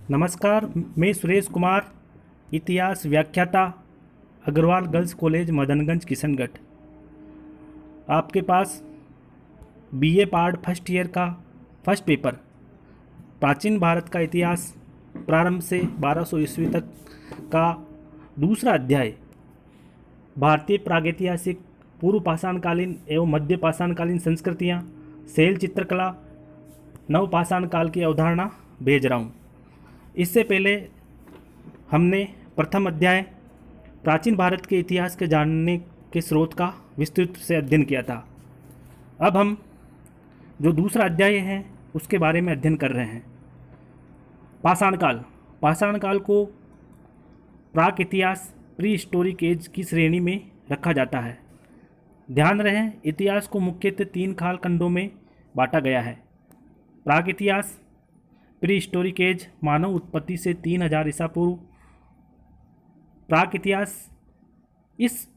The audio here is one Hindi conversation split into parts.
नमस्कार। मैं सुरेश कुमार, इतिहास व्याख्याता, अग्रवाल गर्ल्स कॉलेज मदनगंज किशनगढ़। आपके पास बीए पार्ट फर्स्ट ईयर का फर्स्ट पेपर प्राचीन भारत का इतिहास प्रारंभ से 1200 ईस्वी तक का दूसरा अध्याय भारतीय प्रागैतिहासिक पूर्व पाषाणकालीन एवं मध्य पाषाणकालीन संस्कृतियाँ, शैल चित्रकला, नव पाषाण काल की अवधारणा भेज रहा हूँ। इससे पहले हमने प्रथम अध्याय प्राचीन भारत के इतिहास के जानने के स्रोत का विस्तृत से अध्ययन किया था। अब हम जो दूसरा अध्याय है उसके बारे में अध्ययन कर रहे हैं। पाषाण काल। पाषाण काल को प्राक इतिहास प्री हिस्टोरिक एज की श्रेणी में रखा जाता है। ध्यान रहे, इतिहास को मुख्यतः 3 काल खंडों में बांटा गया है। प्राक इतिहास, प्री हिस्टोरिक एज मानव उत्पत्ति से 3000 ईसा पूर्व। प्राक इतिहास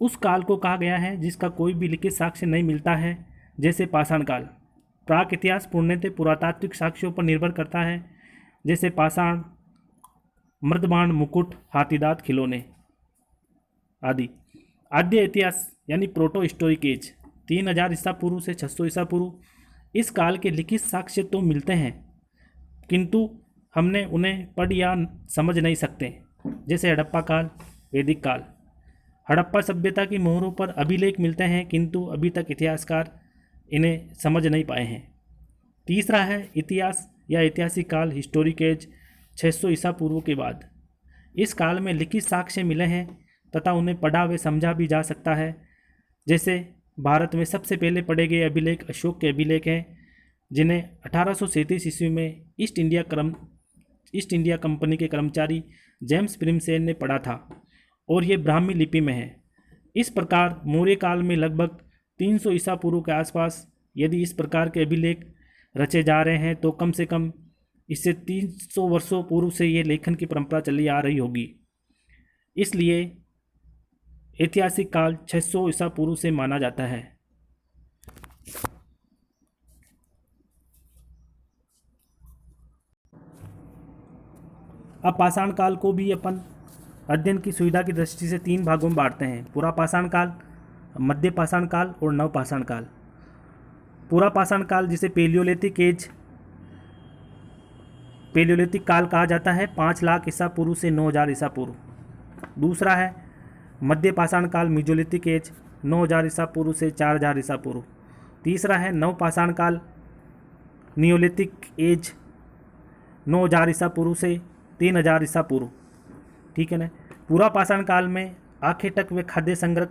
उस काल को कहा गया है जिसका कोई भी लिखित साक्ष्य नहीं मिलता है, जैसे पाषाण काल। प्राक इतिहास पूर्णतः पुरातात्विक साक्ष्यों पर निर्भर करता है, जैसे पाषाण, मृदबाण, मुकुट, हाथीदांत, खिलौने आदि। आद्य इतिहास यानी प्रोटो हिस्टोरिक एज 3000 ईसा पूर्व से 600 ईसा पूर्व। इस काल के लिखित साक्ष्य तो मिलते हैं, किंतु हमने उन्हें पढ़ या समझ नहीं सकते, जैसे हड़प्पा काल, वैदिक काल। हड़प्पा सभ्यता की मोहरों पर अभिलेख मिलते हैं, किंतु अभी तक इतिहासकार इन्हें समझ नहीं पाए हैं। तीसरा है इतिहास या ऐतिहासिक काल, हिस्टोरिक एज 600 ईसा पूर्व के बाद। इस काल में लिखित साक्ष्य मिले हैं तथा उन्हें पढ़ा व समझा भी जा सकता है। जैसे भारत में सबसे पहले पढ़े गए अभिलेख अशोक के अभिलेख हैं, जिन्हें 1837 ईस्वी में ईस्ट इंडिया कंपनी के कर्मचारी जेम्स प्रिमसेन ने पढ़ा था और ये ब्राह्मी लिपि में है। इस प्रकार मौर्य काल में लगभग 300 ईसा पूर्व के आसपास यदि इस प्रकार के अभिलेख रचे जा रहे हैं तो कम से कम इससे 300 वर्षों पूर्व से ये लेखन की परंपरा चली आ रही होगी। इसलिए ऐतिहासिक काल 600 ईसा पूर्व से माना जाता है। अब पाषाण काल को भी अपन अध्ययन की सुविधा की दृष्टि से 3 भागों में बांटते हैं: पूरा पाषाण काल, मध्य पाषाण काल और नव पाषाण काल। पूरा पाषाण काल जिसे पेलियोलिथिक काल कहा जाता है, 5 लाख ईसा पूर्व से 9000 ईसा पूर्व। दूसरा है मध्य पाषाण काल, मीजोलिथिक एज, 9000 ईसा पूर्व से 4000 ईसा पूर्व। तीसरा है नव पाषाण काल, नियोलिथिक एज, 9000 ईसा पूर्व से 3000 ईसा पूर्व। ठीक है ना। पूरा पाषाण काल में आखेटक व खाद्य संग्रह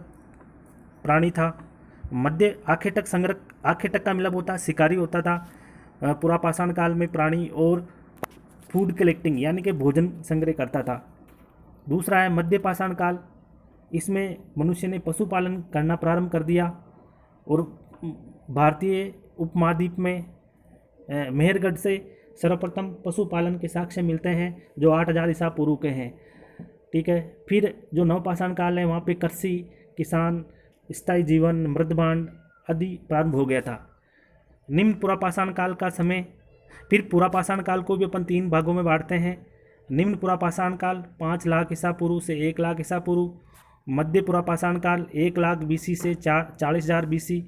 प्राणी था। मध्य आखेटक का मतलब होता शिकारी होता था। पूरा पाषाण काल में प्राणी और फूड कलेक्टिंग यानी कि भोजन संग्रह करता था। दूसरा है मध्य पाषाण काल, इसमें मनुष्य ने पशुपालन करना प्रारंभ कर दिया और भारतीय उपमहाद्वीप में मेहरगढ़ से सर्वप्रथम पशुपालन के साक्ष्य मिलते हैं जो 8000 ईसा पूर्व के हैं। ठीक है। फिर जो नवपाषाण काल है वहाँ पे कृषि, किसान, स्थायी जीवन, मृदबांड आदि प्रारंभ हो गया था। निम्न पुरापाषाण काल का समय। फिर पुरापाषाण काल को भी अपन 3 भागों में बांटते हैं। निम्न पुरापाषाण काल 5 लाख ईसा पूर्व से 1 लाख ईसा पूर्व। मध्य पुरापाषाण काल 1 लाख बीसी से 40,000 बीसी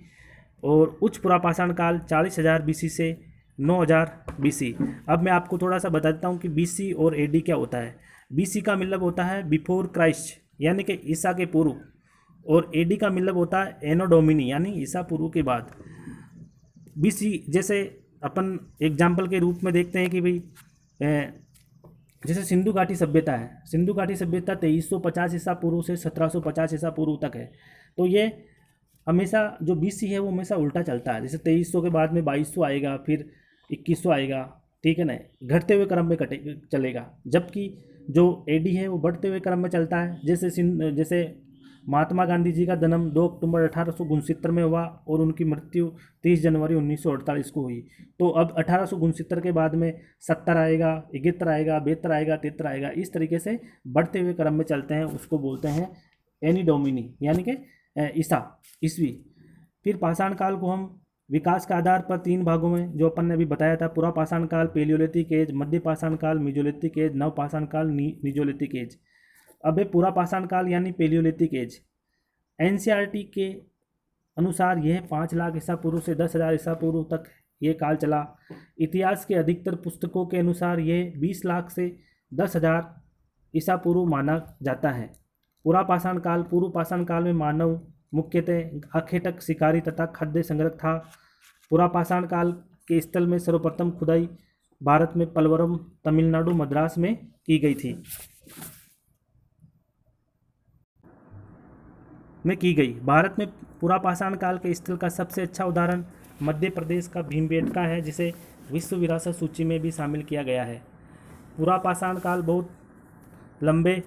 और उच्च पुरापाषाण काल 40,000 बीसी से 9000 बीसी। अब मैं आपको थोड़ा सा बता देता हूँ कि बीसी और एडी क्या होता है। बीसी का मतलब होता है बिफोर क्राइस्ट यानी कि ईसा के पूर्व, और एडी का मतलब होता है एनो डोमिनी यानी ईसा पूर्व के बाद। बीसी जैसे अपन एग्जाम्पल के रूप में देखते हैं कि भाई जैसे सिंधु घाटी सभ्यता है। सिंधु घाटी सभ्यता 2350 ईसा पूर्व से 1750 ईसा पूर्व तक है। तो ये हमेशा जो बीसी है वो हमेशा उल्टा चलता है। जैसे 2300 के बाद में 2200 आएगा, फिर 2100 आएगा। ठीक है ना, घटते हुए क्रम में चलेगा। जबकि जो एडी है वो बढ़ते हुए क्रम में चलता है। जैसे महात्मा गांधी जी का जन्म 2 अक्टूबर 1869 में हुआ और उनकी मृत्यु 30 जनवरी 1948 को हुई। तो अब 1869 के बाद में 70 आएगा, 71 आएगा, 72 आएगा, 73 आएगा। इस तरीके से बढ़ते हुए क्रम में चलते हैं, उसको बोलते हैं एनी डोमिनी यानी कि ईसा ईस्वी। फिर पाषाण काल को हम विकास के आधार पर 3 भागों में जो अपन ने अभी बताया था, पुरा पाषाण काल, पेलियोलिथिक एज, मध्य पाषाण काल, मेसोलिथिक एज, नव पाषाण काल, मीजोलिथिक एज। अब है पुरा पाषाण काल यानी पेलियोलिथिक एज। एनसीईआरटी के अनुसार यह 5 लाख ईसा पूर्व से 10,000 ईसा पूर्व तक ये काल चला। इतिहास के अधिकतर पुस्तकों के अनुसार यह 20 लाख से 10,000 ईसा पूर्व माना जाता है। पुरा पाषाण काल, पूर्व पाषाण काल में मानव मुख्यतः आखेटक, शिकारी तथा खाद्य संग्रह था। पुरा पाषाण काल के स्थल में सर्वप्रथम खुदाई भारत में पलवरम, तमिलनाडु, मद्रास में की गई थी। भारत में पुरा पाषाण काल के स्थल का सबसे अच्छा उदाहरण मध्य प्रदेश का भीमबेटका है, जिसे विश्व विरासत सूची में भी शामिल किया गया है। पुरा पाषाण काल बहुत लंबे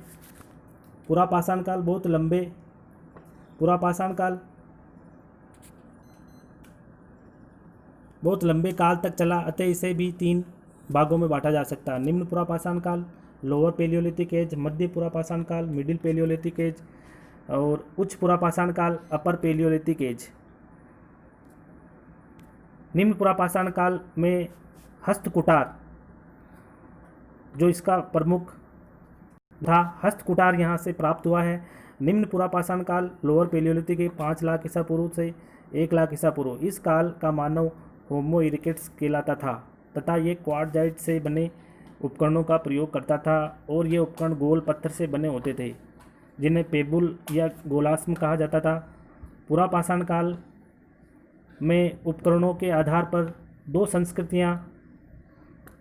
काल तक चला, अतः इसे भी 3 भागों में बांटा जा सकता है। निम्न पुरा पाषाण काल, लोअर पेलियोलिथिक एज, मध्य पुरा पाषाण काल, मिडिल पेलियोलिथिक एज, और उच्च पुरा पाषाण काल, अपर पेलियोलिथिक एज। निम्न पुरा पाषाण काल में हस्तकुटार जो इसका प्रमुख था, हस्तकुटार यहाँ से प्राप्त हुआ है। निम्न पुरा पाषाण काल, लोअर पेलियोलिथिक के 5 लाख ईसा पूर्व से 1 लाख ईसा पूर्व। इस काल का मानव होमो इरेक्टस कहलाता था तथा ये क्वार्टजाइट से बने उपकरणों का प्रयोग करता था, और ये उपकरण गोल पत्थर से बने होते थे जिन्हें पेबुल या गोलास्म कहा जाता था। पुरा पाषाण काल में उपकरणों के आधार पर 2 संस्कृतियां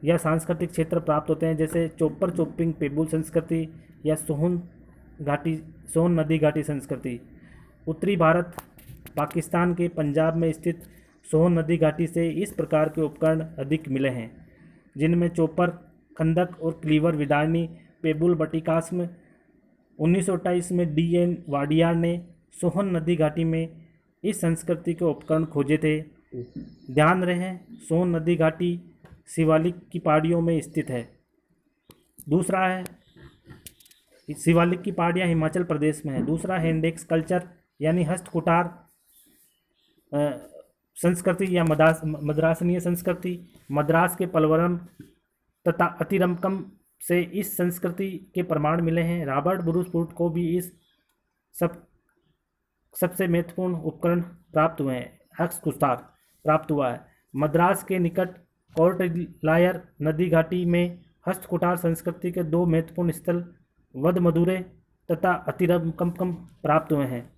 या सांस्कृतिक क्षेत्र प्राप्त होते हैं, जैसे चोपर चोपिंग पेबुल संस्कृति या सोन नदी घाटी संस्कृति। उत्तरी भारत पाकिस्तान के पंजाब में स्थित सोन नदी घाटी से इस प्रकार के उपकरण अधिक मिले हैं, जिनमें चोपर, खंदक और क्लीवर विदारणी पेबुल बटिकास्म। 1928 में D.N. वाडियार ने सोहन नदी घाटी में इस संस्कृति के उपकरण खोजे थे। ध्यान रहे, सोन नदी घाटी शिवालिक की पहाड़ियों में स्थित है। दूसरा है, शिवालिक की पहाड़ियाँ हिमाचल प्रदेश में है। दूसरा है इंडेक्स कल्चर यानी हस्तकुटार संस्कृति या मद्रासनीय संस्कृति। मद्रास के पलवरम तथा अतिरमकम से इस संस्कृति के प्रमाण मिले हैं। रॉबर्ट ब्रूस को भी इस सबसे महत्वपूर्ण उपकरण प्राप्त हुए हैं, हस्तकुटार प्राप्त हुआ है। मद्रास के निकट कोर्टलायर नदी घाटी में हस्तकुटार संस्कृति के 2 महत्वपूर्ण स्थल वदमदुरे तथा अतिरमकम प्राप्त हुए हैं।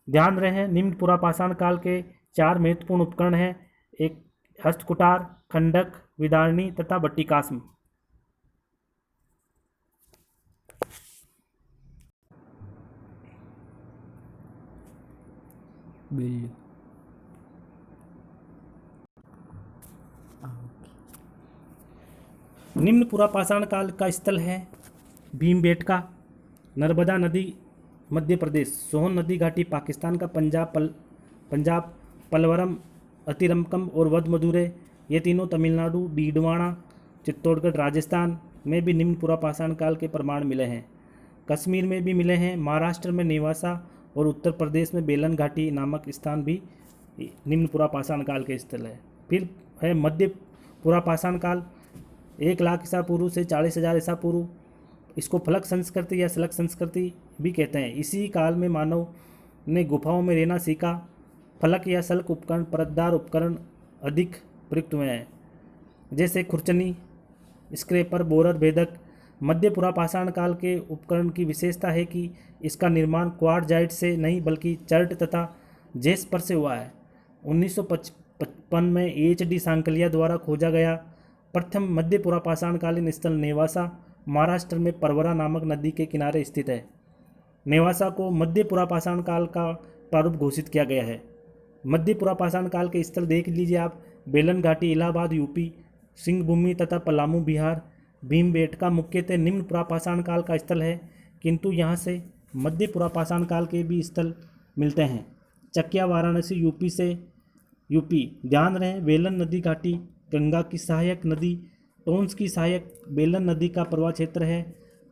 ध्यान रहे, निम्न पुरा पाषाण काल के 4 महत्वपूर्ण उपकरण हैं, एक हस्तकुटार, खंडक, विदारणी तथा बट्टिकास्म। निम्न पुरा पाषाण काल का स्थल है भीमबेटका, नर्मदा नदी मध्य प्रदेश, सोहन नदी घाटी पाकिस्तान का पंजाब, पलवरम, अतिरमकम और वदमदुरे ये तीनों तमिलनाडु, डीडवाना, चित्तौड़गढ़, राजस्थान में भी निम्न पुरा पाषाण काल के प्रमाण मिले हैं। कश्मीर में भी मिले हैं। महाराष्ट्र में नेवासा और उत्तर प्रदेश में बेलन घाटी नामक स्थान भी निम्न पुरा पाषाण काल के स्थल है। फिर है मध्य पुरा पाषाण काल, 1 लाख ईसा पूर्व से 40,000 ईसा पूर्व। इसको फलक संस्कृति या शलक संस्कृति भी कहते हैं। इसी काल में मानव ने गुफाओं में रहना सीखा। फलक या शल्क उपकरण, परतदार उपकरण अधिक प्रयुक्त हुए हैं, जैसे खुरचनी, स्क्रैपर, बोरर, भेदक। मध्य पुरा पाषाण काल के उपकरण की विशेषता है कि इसका निर्माण क्वार्टजाइट से नहीं बल्कि चर्ट तथा जेस्पर से हुआ है। 1955 में H.D. सांकलिया द्वारा खोजा गया प्रथम मध्य पुरा पाषाण कालीन स्थल नेवासा, महाराष्ट्र में परवरा नामक नदी के किनारे स्थित है। नेवासा को मध्य पुरा पाषाण काल का प्रारूप घोषित किया गया है। मध्य पुरा पाषाण काल के स्थल देख लीजिए आप, बेलन घाटी इलाहाबाद यूपी, सिंहभूमि तथा पलामू बिहार। भीमबेटका मुख्यतः निम्न पुरा पाषाण काल का स्थल है, किंतु यहाँ से मध्य पुरा पाषाण काल के भी स्थल मिलते हैं। चकिया वाराणसी यूपी। ध्यान रहे, बेलन नदी घाटी गंगा की सहायक नदी, टोंस की सहायक बेलन नदी का प्रवाह क्षेत्र है।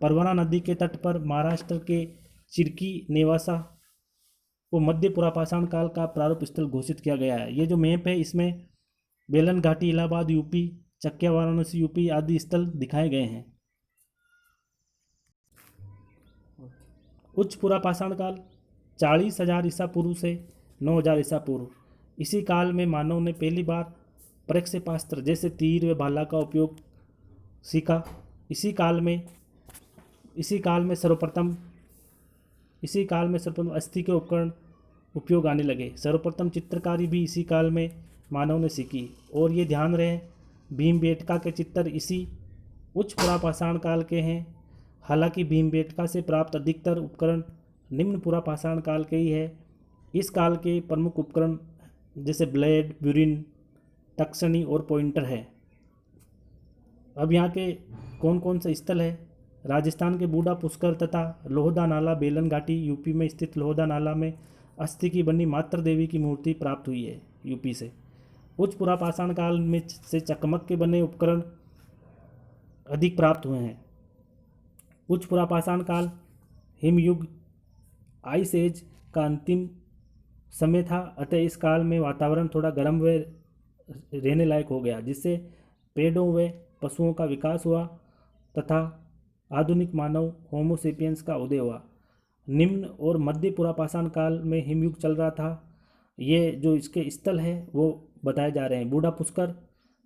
परवरा नदी के तट पर महाराष्ट्र के चिरकी, नेवासा को मध्य पुरापाषाण काल का प्रारूप स्थल घोषित किया गया है। ये जो मैप है इसमें बेलन घाटी इलाहाबाद यूपी, चकिया वाराणसी यूपी आदि स्थल दिखाए गए हैं। उच्च पुरापाषाण काल 40,000 ईसा पूर्व से 9,000 ईसा पूर्व। इसी काल में मानव ने पहली बार प्रक्षेपास्त्र जैसे तीर व भाला का उपयोग सीखा। इसी काल में सर्वप्रथम अस्थि के उपकरण उपयोग आने लगे। सर्वप्रथम चित्रकारी भी इसी काल में मानव ने सीखी। और ये ध्यान रहे भीमबेटका के चित्र इसी उच्च पुरापाषाण काल के हैं। हालांकि भीमबेटका से प्राप्त अधिकतर उपकरण निम्न पुरापाषाण काल के ही है। इस काल के प्रमुख उपकरण जैसे ब्लेड, बुरिन, तक्षणी और पॉइंटर है। अब यहाँ के कौन कौन से स्थल है? राजस्थान के बूढ़ा पुष्कर तथा लोहदा नाला बेलन घाटी यूपी में स्थित लोहदा नाला में अस्थि की बनी मात्र देवी की मूर्ति प्राप्त हुई है यूपी से। उच्च पुरापाषाण काल में से चकमक के बने उपकरण अधिक प्राप्त हुए हैं। उच्च पुरापाषाण काल हिमयुग आइस एज का अंतिम समय था, अतः इस काल में वातावरण थोड़ा गर्म व रहने लायक हो गया, जिससे पेड़ों व पशुओं का विकास हुआ तथा आधुनिक मानव होमोसेपियंस का उदय हुआ। निम्न और मध्य पुरापाषाण काल में हिमयुग चल रहा था। ये जो इसके स्थल है वो बताए जा रहे हैं। बूढ़ा पुष्कर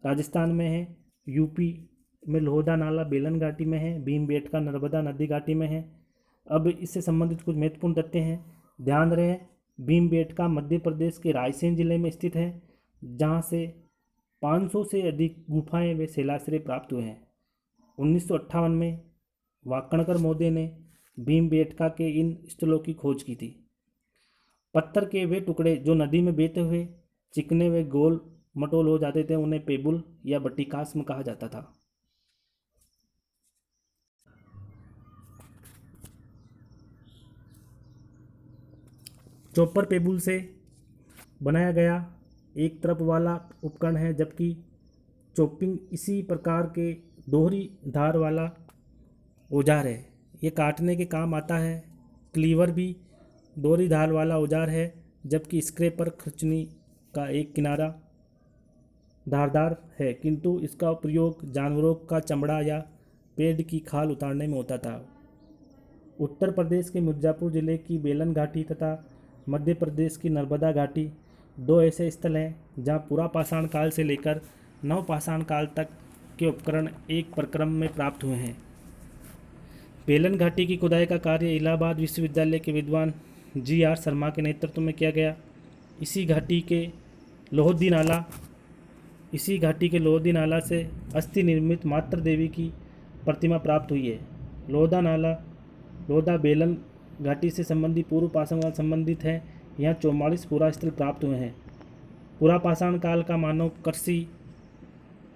राजस्थान में है, यूपी में लोहदा नाला बेलन घाटी में है, भीमबेटका नर्मदा नदी घाटी में है। अब इससे संबंधित कुछ महत्वपूर्ण तथ्य हैं, ध्यान रहे। भीमबेटका मध्य प्रदेश के रायसेन जिले में स्थित है, जहाँ से 500 से अधिक गुफाएं व शिलाश्रय प्राप्त हुए हैं। 1958 में वाकणकर महोदय ने भीमबेटका के इन स्थलों की खोज की थी। पत्थर के वे टुकड़े जो नदी में बहते हुए चिकने व गोल मटोल हो जाते थे, उन्हें पेबुल या बट्टिकास्म कहा जाता था। चॉपर पेबुल से बनाया गया एक तरफ वाला उपकरण है, जबकि चॉपिंग इसी प्रकार के दोहरी धार वाला औजार है। ये काटने के काम आता है। क्लीवर भी दोहरी धार वाला औजार है, जबकि स्क्रैपर खर्चनी का एक किनारा धारदार है, किंतु इसका प्रयोग जानवरों का चमड़ा या पेड़ की खाल उतारने में होता था। उत्तर प्रदेश के मिर्ज़ापुर जिले की बेलन घाटी तथा मध्य प्रदेश की नर्मदा घाटी दो ऐसे स्थल हैं जहाँ पुरापाषाण काल से लेकर नवपाषाण काल तक के उपकरण एक प्रक्रम में प्राप्त हुए हैं। बेलन घाटी की खुदाई का कार्य इलाहाबाद विश्वविद्यालय के विद्वान GR शर्मा के नेतृत्व में किया गया। इसी घाटी के लोहदी नाला से अस्थि निर्मित मात्र देवी की प्रतिमा प्राप्त हुई है। लोहदा बेलन घाटी से संबंधी पूर्व पाषाण काल संबंधित है। यहाँ 44 पुरास्थल प्राप्त हुए हैं। पुरापाषाण काल का मानव कृषि,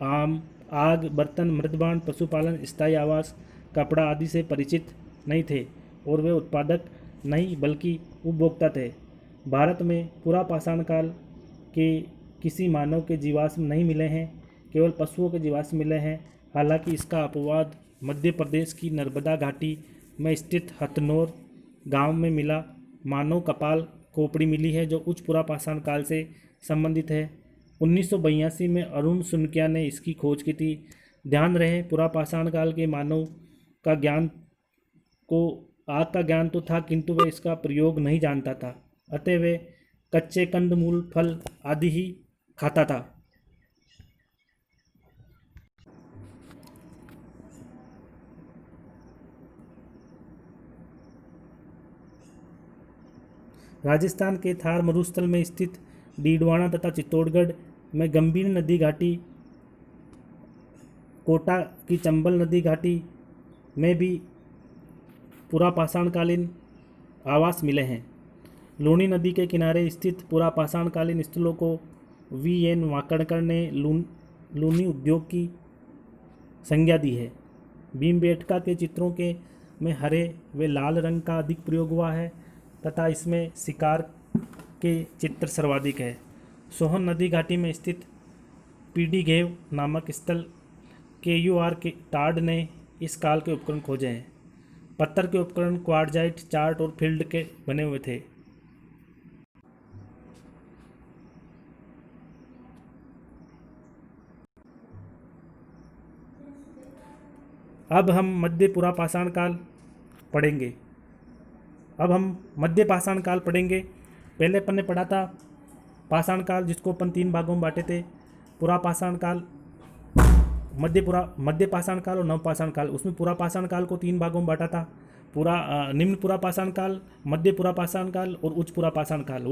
आग, बर्तन, मृदबाण, पशुपालन, स्थायी आवास, कपड़ा आदि से परिचित नहीं थे और वे उत्पादक नहीं बल्कि उपभोक्ता थे। भारत में पुरापाषाण काल के किसी मानव के जीवाश्म नहीं मिले हैं, केवल पशुओं के जीवाश्म मिले हैं। हालांकि इसका अपवाद मध्य प्रदेश की नर्मदा घाटी में स्थित हथनौर गांव में मिला मानव कपाल खोपड़ी मिली है, जो उच्च पुरापाषाण काल से संबंधित है। 1982 में अरुण सुनकिया ने इसकी खोज की थी। ध्यान रहे पुरापाषाण काल के मानव का ज्ञान को आग का ज्ञान तो था, किंतु वह इसका प्रयोग नहीं जानता था, अतः वे कच्चे कंदमूल, फल आदि ही खाता था। राजस्थान के थार मरुस्थल में स्थित डीडवाना तथा चित्तौड़गढ़ में गंभीर नदी घाटी, कोटा की चंबल नदी घाटी में भी पुरापाषाणकालीन आवास मिले हैं। लूनी नदी के किनारे स्थित पुरापाषाणकालीन स्थलों को VN वाकणकर ने लूनी उद्योग की संज्ञा दी है। भीमबेटका के चित्रों के में हरे व लाल रंग का अधिक प्रयोग हुआ है तथा इसमें शिकार के चित्र सर्वाधिक है। सोहन नदी घाटी में स्थित पीडीघेव नामक स्थल KUR के टार्ड ने इस काल के उपकरण खोजे हैं। पत्थर के उपकरण क्वार्जाइट, चार्ट और फील्ड के बने हुए थे। अब हम मध्य पुरा पाषाण काल पढ़ेंगे। अब हम मध्य पाषाण काल पढ़ेंगे। पहले अपन ने पढ़ा था पाषाण काल, जिसको अपन 3 भागों में बांटे थे, पुरा पाषाण काल, मध्य पाषाण काल और नव पाषाण काल। उसमें पुरा पाषाण काल को 3 भागों में बांटा था, निम्न पुरा पाषाण काल, मध्य पुरा पाषाण काल और उच्च पुरा पाषाण काल।